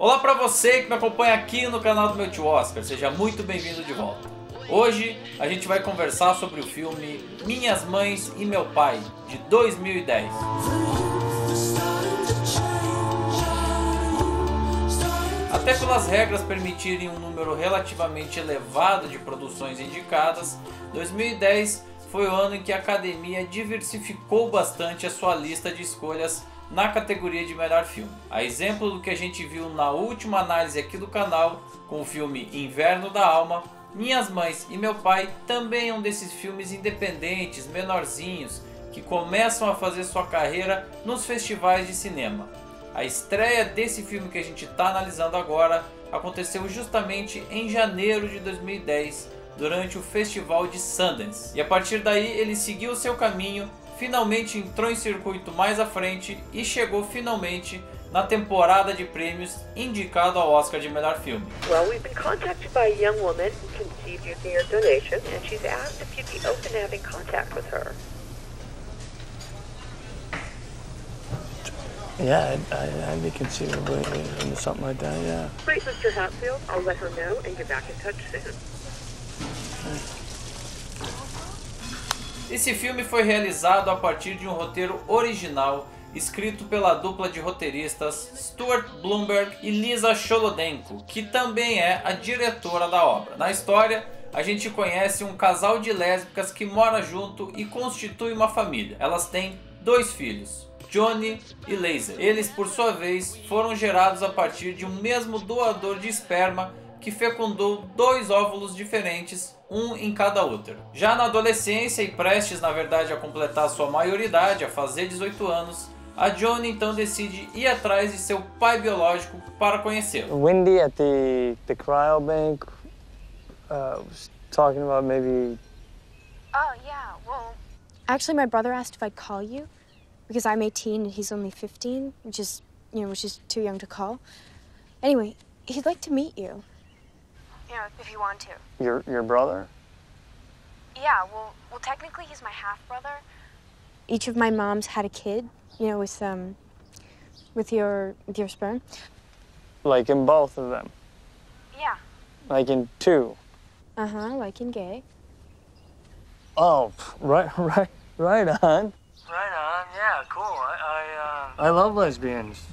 Olá para você que me acompanha aqui no canal do meu tio Oscar, seja muito bem-vindo de volta. Hoje a gente vai conversar sobre o filme Minhas Mães e Meu Pai, de 2010. Até pelas regras permitirem um número relativamente elevado de produções indicadas, 2010 foi o ano em que a Academia diversificou bastante a sua lista de escolhas na categoria de melhor filme. A exemplo do que a gente viu na última análise aqui do canal, com o filme Inverno da Alma, Minhas Mães e Meu Pai também é um desses filmes independentes, menorzinhos, que começam a fazer sua carreira nos festivais de cinema. A estreia desse filme que a gente está analisando agora aconteceu justamente em janeiro de 2010, durante o Festival de Sundance. E a partir daí ele seguiu seu caminho, finalmente entrou em circuito mais à frente e chegou finalmente na temporada de prêmios indicado ao Oscar de melhor filme. Well, we've been contacted by a young woman who conceived using your donation, and she's asked if you'd be open to having contact with her. Yeah, I'd be conceivably into something like that, yeah. Great, Mr. Hatfield. I'll let her know and get back in touch soon. Esse filme foi realizado a partir de um roteiro original escrito pela dupla de roteiristas Stuart Blumberg e Lisa Cholodenko, que também é a diretora da obra. Na história, a gente conhece um casal de lésbicas que mora junto e constitui uma família. Elas têm 2 filhos, Johnny e Laser. Eles, por sua vez, foram gerados a partir de um mesmo doador de esperma que fecundou 2 óvulos diferentes, um em cada útero. Já na adolescência e prestes na verdade a completar sua maioridade, a fazer 18 anos, a Johnny então decide ir atrás de seu pai biológico para conhecê-lo. Wendy at the cryobank was talking about maybe... Oh, yeah, well... Actually, my brother asked if I'd call you, because I'm 18 and he's only 15, which is too young to call. Anyway, he'd like to meet you. Yeah, if you want to. Your brother? Yeah, well, technically he's my half-brother. Each of my moms had a kid, with your sperm. Like in both of them? Yeah. Like in 2? Uh-huh, like in gay. Oh, right on. Right on, yeah, cool. I love lesbians.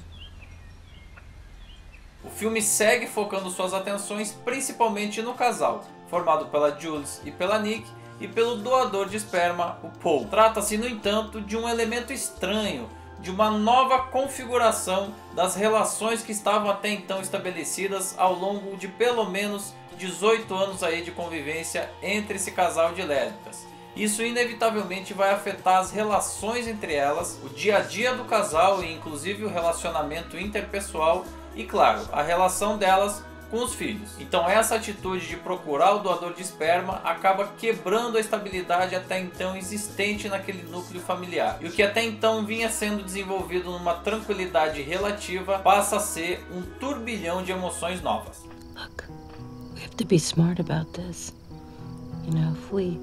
O filme segue focando suas atenções principalmente no casal, formado pela Jules e pela Nick, e pelo doador de esperma, o Paul. Trata-se, no entanto, de um elemento estranho, de uma nova configuração das relações que estavam até então estabelecidas ao longo de pelo menos 18 anos aí de convivência entre esse casal de lésbicas. Isso inevitavelmente vai afetar as relações entre elas, o dia a dia do casal e inclusive o relacionamento interpessoal e, claro, a relação delas com os filhos. Então essa atitude de procurar o doador de esperma acaba quebrando a estabilidade até então existente naquele núcleo familiar. E o que até então vinha sendo desenvolvido numa tranquilidade relativa passa a ser um turbilhão de emoções novas. Look, we have to be smart about this. If we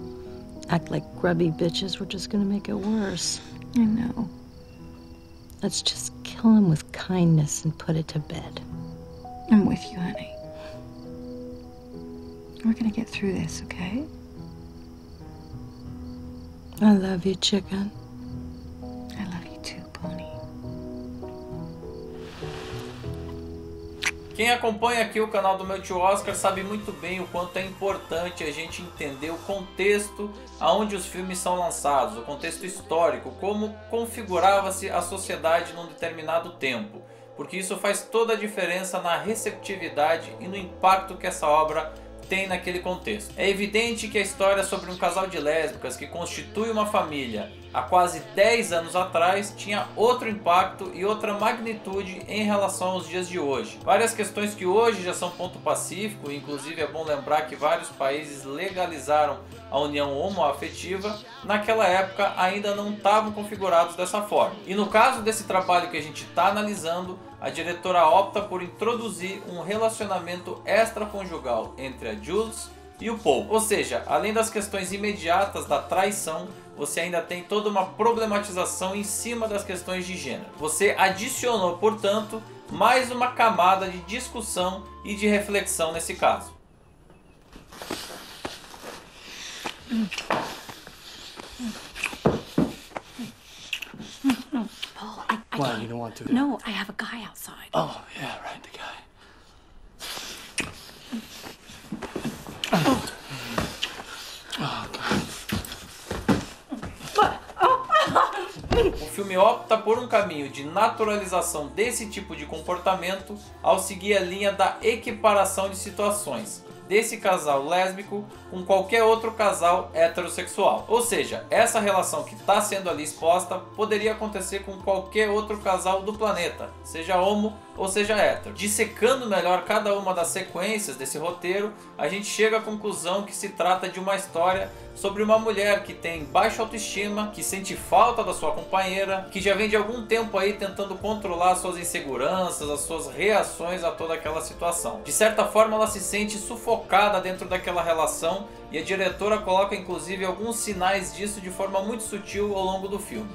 act like grubby bitches, we're just gonna make it worse. I know. Let's just kill him with kindness and put it to bed. I'm with you, honey. We're gonna get through this, okay? I love you, chicken. I love you too, Pony. Quem acompanha aqui o canal do meu tio Oscar sabe muito bem o quanto é importante a gente entender o contexto aonde os filmes são lançados, o contexto histórico, como configurava-se a sociedade num determinado tempo, porque isso faz toda a diferença na receptividade e no impacto que essa obra tem naquele contexto. É evidente que a história sobre um casal de lésbicas que constitui uma família há quase 10 anos atrás tinha outro impacto e outra magnitude em relação aos dias de hoje. Várias questões que hoje já são ponto pacífico, inclusive é bom lembrar que vários países legalizaram a união homoafetiva, naquela época ainda não estavam configurados dessa forma. E no caso desse trabalho que a gente está analisando, a diretora opta por introduzir um relacionamento extraconjugal entre a Jules e o Paul. Ou seja, além das questões imediatas da traição, você ainda tem toda uma problematização em cima das questões de gênero. Você adicionou, portanto, mais uma camada de discussão e de reflexão nesse caso. Why, you don't want to? No, I have a guy outside. Oh, yeah, right, the guy. O filme opta por um caminho de naturalização desse tipo de comportamento ao seguir a linha da equiparação de situações desse casal lésbico com qualquer outro casal heterossexual. Ou seja, essa relação que está sendo ali exposta poderia acontecer com qualquer outro casal do planeta, seja homo ou seja hétero. Dissecando melhor cada uma das sequências desse roteiro, a gente chega à conclusão que se trata de uma história sobre uma mulher que tem baixa autoestima, que sente falta da sua companheira, que já vem de algum tempo aí tentando controlar suas inseguranças, as suas reações a toda aquela situação. De certa forma, ela se sente sufocada dentro daquela relação e a diretora coloca inclusive alguns sinais disso de forma muito sutil ao longo do filme.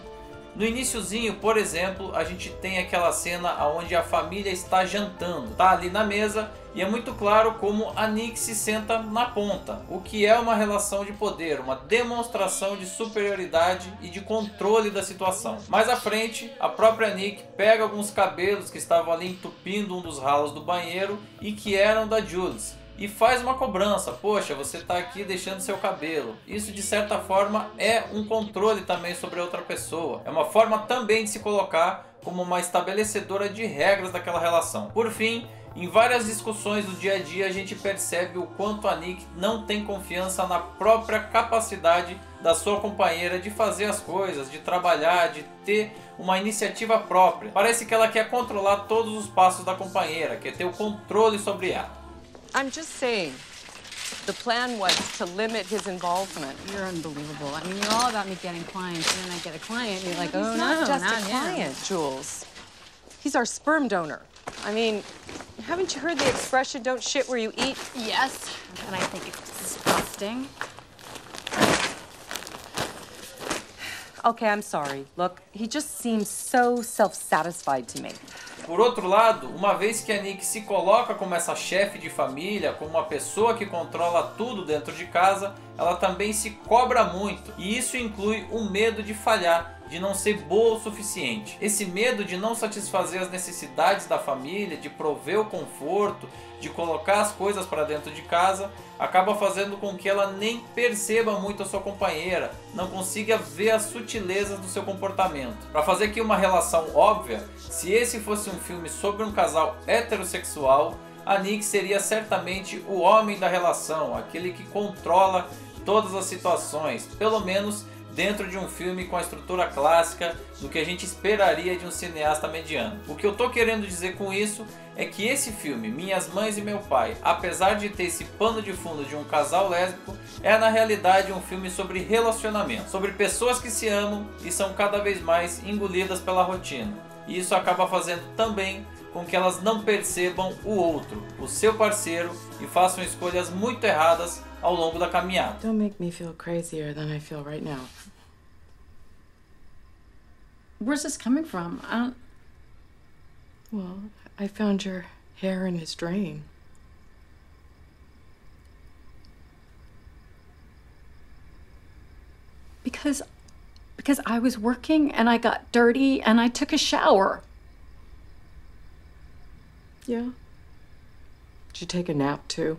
No iniciozinho, por exemplo, a gente tem aquela cena onde a família está jantando, tá ali na mesa, e é muito claro como a Nick se senta na ponta, o que é uma relação de poder, uma demonstração de superioridade e de controle da situação. Mais à frente, a própria Nick pega alguns cabelos que estavam ali entupindo um dos ralos do banheiro e que eram da Jules, e faz uma cobrança. Poxa, você está aqui deixando seu cabelo. Isso de certa forma é um controle também sobre a outra pessoa. É uma forma também de se colocar como uma estabelecedora de regras daquela relação. Por fim, em várias discussões do dia a dia a gente percebe o quanto a Nick não tem confiança na própria capacidade da sua companheira de fazer as coisas, de trabalhar, de ter uma iniciativa própria. Parece que ela quer controlar todos os passos da companheira, quer ter o controle sobre ela. I'm just saying, the plan was to limit his involvement. You're unbelievable. I mean, you're all about me getting clients, and then I get a client, and you're like, oh, He's no, not just not a him. client, Jules. He's our sperm donor. I mean, haven't you heard the expression, don't shit where you eat? Yes, and I think it's disgusting. Okay, I'm sorry. Look, he just seems so self-satisfied to me. Por outro lado, uma vez que a Nick se coloca como essa chefe de família, como uma pessoa que controla tudo dentro de casa, ela também se cobra muito. E isso inclui o medo de falhar, de não ser boa o suficiente. Esse medo de não satisfazer as necessidades da família, de prover o conforto, de colocar as coisas para dentro de casa, acaba fazendo com que ela nem perceba muito a sua companheira, não consiga ver as sutilezas do seu comportamento. Para fazer aqui uma relação óbvia, se esse fosse um filme sobre um casal heterossexual, a Nick seria certamente o homem da relação, aquele que controla todas as situações, pelo menos dentro de um filme com a estrutura clássica do que a gente esperaria de um cineasta mediano. O que eu tô querendo dizer com isso é que esse filme, Minhas Mães e Meu Pai, apesar de ter esse pano de fundo de um casal lésbico, é na realidade um filme sobre relacionamento, sobre pessoas que se amam e são cada vez mais engolidas pela rotina. E isso acaba fazendo também com que elas não percebam o outro, o seu parceiro, e façam escolhas muito erradas ao longo da caminhada. Don't make me feel crazier than I feel right now. Where's this coming from? Well, I found your hair in his drain. Because I was working and I got dirty and I took a shower. Yeah. Did you take a nap too?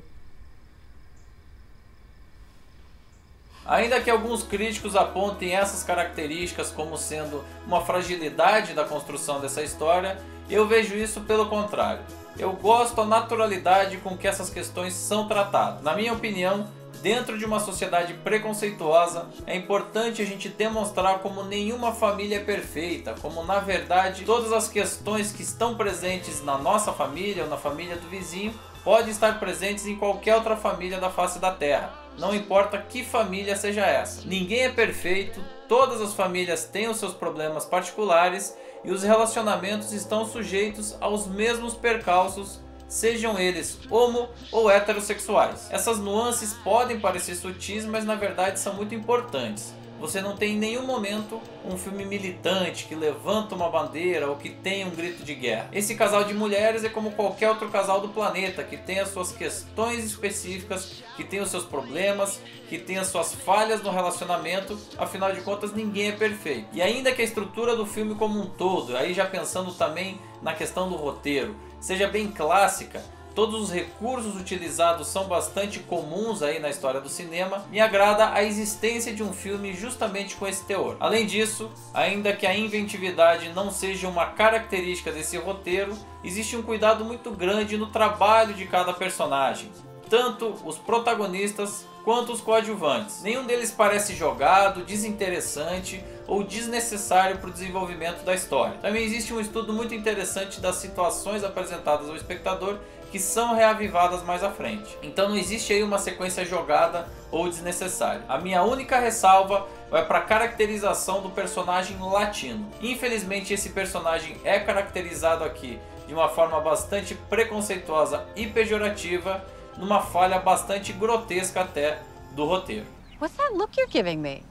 Ainda que alguns críticos apontem essas características como sendo uma fragilidade da construção dessa história, eu vejo isso pelo contrário. Eu gosto da naturalidade com que essas questões são tratadas. Na minha opinião, dentro de uma sociedade preconceituosa, é importante a gente demonstrar como nenhuma família é perfeita, como na verdade todas as questões que estão presentes na nossa família ou na família do vizinho podem estar presentes em qualquer outra família da face da Terra. Não importa que família seja essa. Ninguém é perfeito, todas as famílias têm os seus problemas particulares e os relacionamentos estão sujeitos aos mesmos percalços, sejam eles homo ou heterossexuais. Essas nuances podem parecer sutis, mas na verdade são muito importantes. você não tem em nenhum momento um filme militante que levanta uma bandeira ou que tem um grito de guerra. Esse casal de mulheres é como qualquer outro casal do planeta, que tem as suas questões específicas, que tem os seus problemas, que tem as suas falhas no relacionamento, afinal de contas ninguém é perfeito. E ainda que a estrutura do filme como um todo, aí já pensando também na questão do roteiro, seja bem clássica, todos os recursos utilizados são bastante comuns aí na história do cinema, me agrada a existência de um filme justamente com esse teor. Além disso, ainda que a inventividade não seja uma característica desse roteiro, existe um cuidado muito grande no trabalho de cada personagem, tanto os protagonistas quanto os coadjuvantes. Nenhum deles parece jogado, desinteressante ou desnecessário para o desenvolvimento da história. Também existe um estudo muito interessante das situações apresentadas ao espectador que são reavivadas mais à frente. Então não existe aí uma sequência jogada ou desnecessária. A minha única ressalva vai para a caracterização do personagem latino. Infelizmente esse personagem é caracterizado aqui de uma forma bastante preconceituosa e pejorativa, numa falha bastante grotesca até do roteiro. What's that look you're giving me?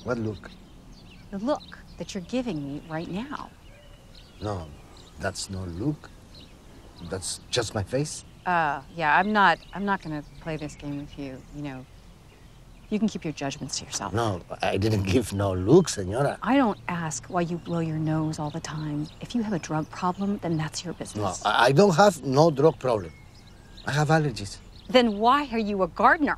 What look? The look that you're giving me right now. No, that's no look. That's just my face. Yeah, I'm not gonna play this game with you. You know, you can keep your judgments to yourself. No, I didn't give no look, señora. I don't ask why you blow your nose all the time. If you have a drug problem, then that's your No, business. I don't have no drug problem. I have allergies. Then why are you a gardener?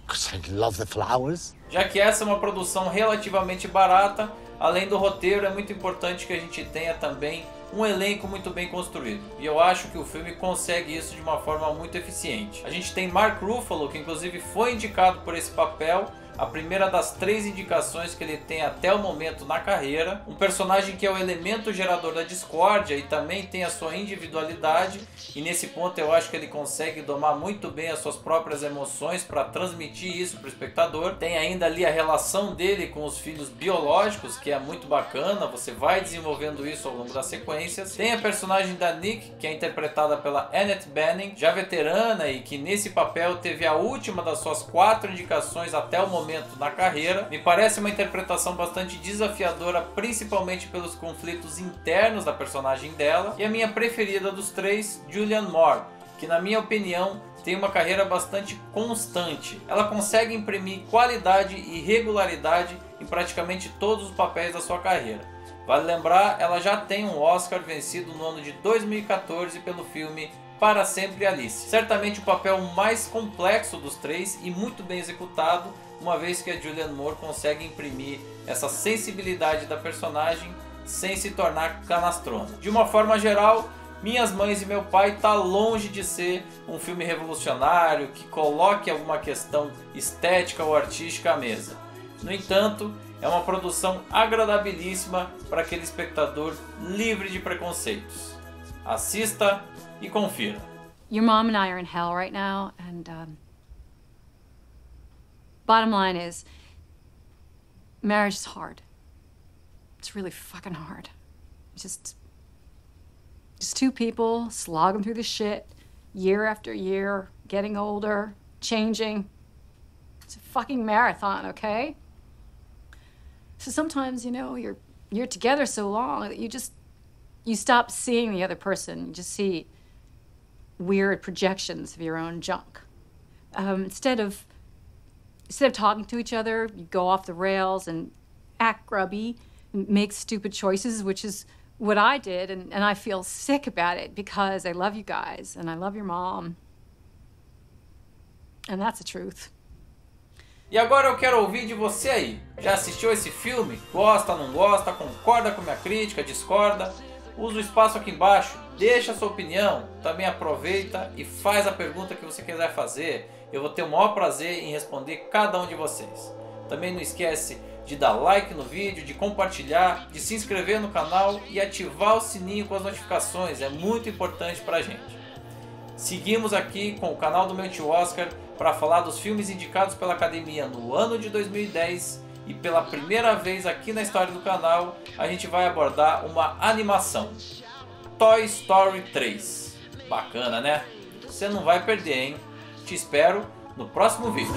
Because I love the flowers. Já que essa é uma produção relativamente barata, além do roteiro, é muito importante que a gente tenha também um elenco muito bem construído. E eu acho que o filme consegue isso de uma forma muito eficiente. A gente tem Mark Ruffalo, que inclusive foi indicado por esse papel, a primeira das 3 indicações que ele tem até o momento na carreira. Um personagem que é o elemento gerador da discórdia e também tem a sua individualidade, e nesse ponto eu acho que ele consegue domar muito bem as suas próprias emoções para transmitir isso para o espectador. Tem ainda ali a relação dele com os filhos biológicos, que é muito bacana, você vai desenvolvendo isso ao longo das sequências. Tem a personagem da Nick, que é interpretada pela Annette Bening, já veterana e que nesse papel teve a última das suas 4 indicações até o momento na carreira. Me parece uma interpretação bastante desafiadora, principalmente pelos conflitos internos da personagem dela. E a minha preferida dos 3, Julianne Moore, que na minha opinião tem uma carreira bastante constante. Ela consegue imprimir qualidade e regularidade em praticamente todos os papéis da sua carreira. Vale lembrar, ela já tem um Oscar vencido no ano de 2014 pelo filme Para Sempre Alice. Certamente o papel mais complexo dos 3 e muito bem executado, uma vez que a Julianne Moore consegue imprimir essa sensibilidade da personagem sem se tornar canastrona. De uma forma geral, Minhas Mães e Meu Pai está longe de ser um filme revolucionário que coloque alguma questão estética ou artística à mesa. No entanto, é uma produção agradabilíssima para aquele espectador livre de preconceitos. Assista e confira. Your mom and I are in hell right now, and bottom line is, marriage is hard. It's really fucking hard. Just 2 people slogging through the shit, year after year, getting older, changing. It's a fucking marathon, okay? So sometimes, you know, you're together so long that you stop seeing the other person. You just see weird projections of your own junk. Instead of talking to each other, you go off the rails and act grubby and make stupid choices, which is what I did, and I feel sick about it because I love you guys and I love your mom. And that's the truth. E agora eu quero ouvir de você aí. Já assistiu esse filme? Gosta, não gosta? Concorda com minha crítica? Discorda? Usa o espaço aqui embaixo, deixa a sua opinião, também aproveita e faz a pergunta que você quiser fazer. Eu vou ter o maior prazer em responder cada um de vocês. Também não esquece de dar like no vídeo, de compartilhar, de se inscrever no canal e ativar o sininho com as notificações, é muito importante pra gente. Seguimos aqui com o canal do meu tio Oscar para falar dos filmes indicados pela Academia no ano de 2010 e pela primeira vez aqui na história do canal a gente vai abordar uma animação, Toy Story 3. Bacana, né? Você não vai perder, hein? Te espero no próximo vídeo.